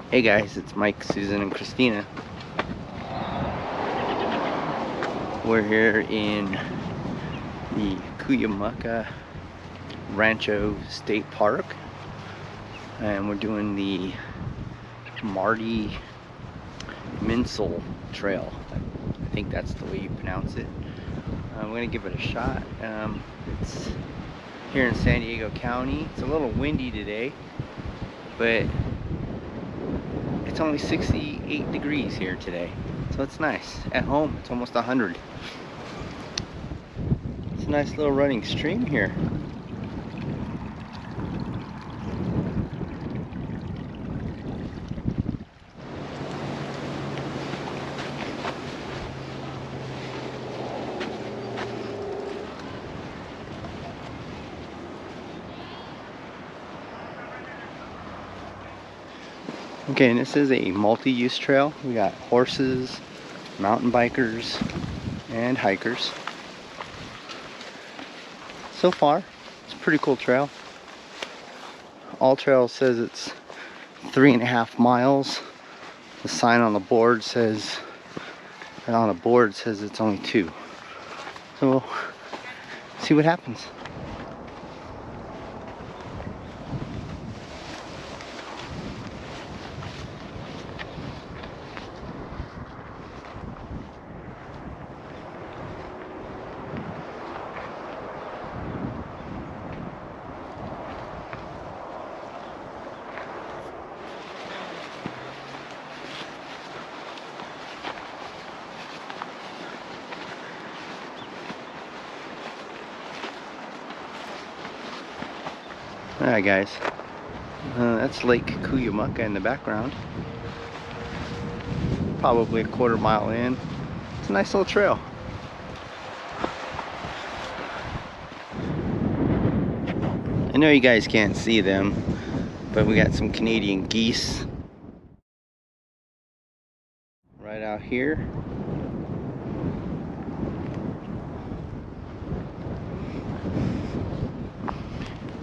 Hey guys, it's Mike, Susan, and Christina. We're here in the Cuyamaca Rancho State Park, and we're doing the Marty Minshall Trail. I think that's the way you pronounce it. I'm gonna give it a shot. It's here in San Diego County. It's a little windy today, but it's only 68 degrees here today, so it's nice. At home, it's almost 100. It's a nice little running stream here. Okay, and this is a multi-use trail. We got horses, mountain bikers, and hikers. So far, it's a pretty cool trail. All Trail says it's 3.5 miles. The sign on the board says, it's only 2. So we'll see what happens. Alright guys, that's Lake Cuyamaca in the background. Probably a 1/4 mile in. It's a nice little trail. I know you guys can't see them, but we got some Canadian geese right out here.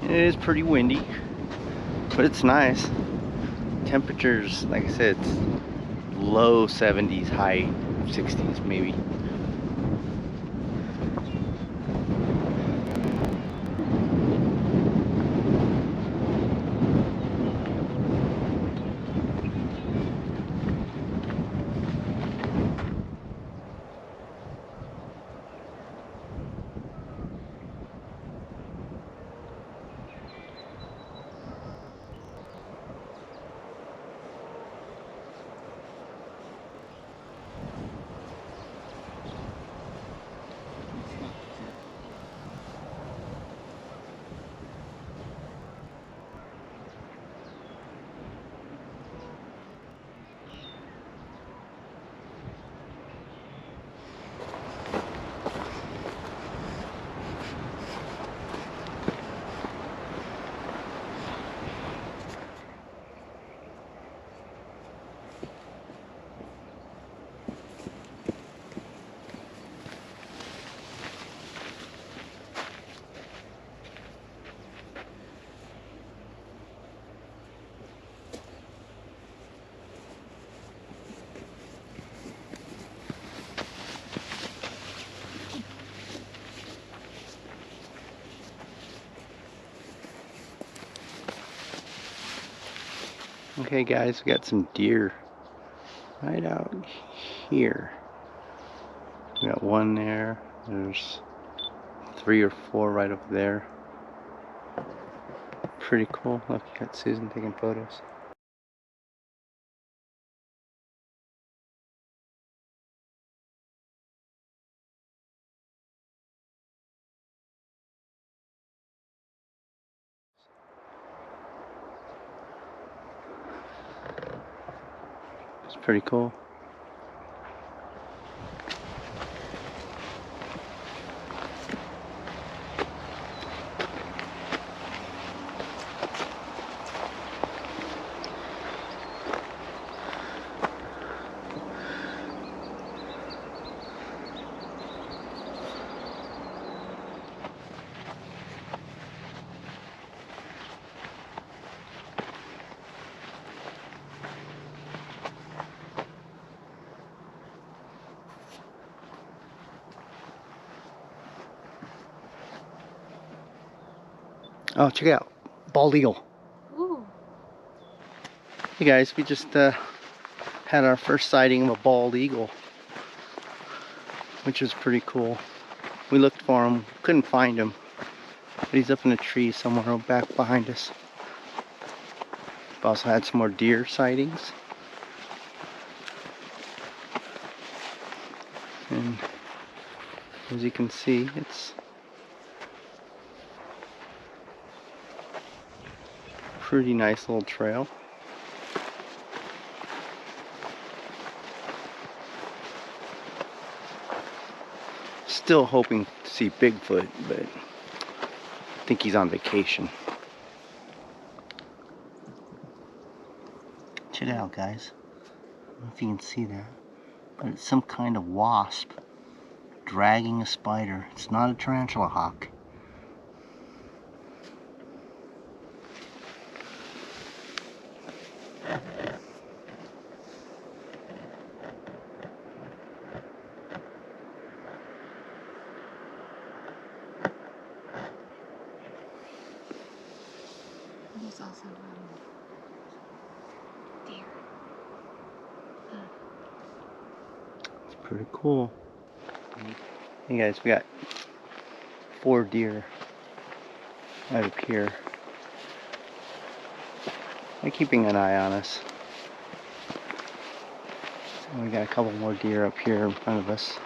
It is pretty windy, but it's nice. Temperatures, like I said, it's low 70s, high 60s maybe. Okay guys, we got some deer right out here. We got one there. There's 3 or 4 right over there. Pretty cool. Look, you got Susan taking photos. It's pretty cool. Oh, check it out. Bald eagle. Ooh. Hey guys, we just had our first sighting of a bald eagle, which was pretty cool. We looked for him, couldn't find him, but he's up in a tree somewhere back behind us. We've also had some more deer sightings. And as you can see, it's a pretty nice little trail. Still hoping to see Bigfoot, but I think he's on vacation. Check it out, guys. I don't know if you can see that, but it's some kind of wasp dragging a spider. It's not a tarantula hawk. There's also deer. It's pretty cool. Hey guys, we got 4 deer right up here. They're keeping an eye on us. And we got a couple more deer up here in front of us.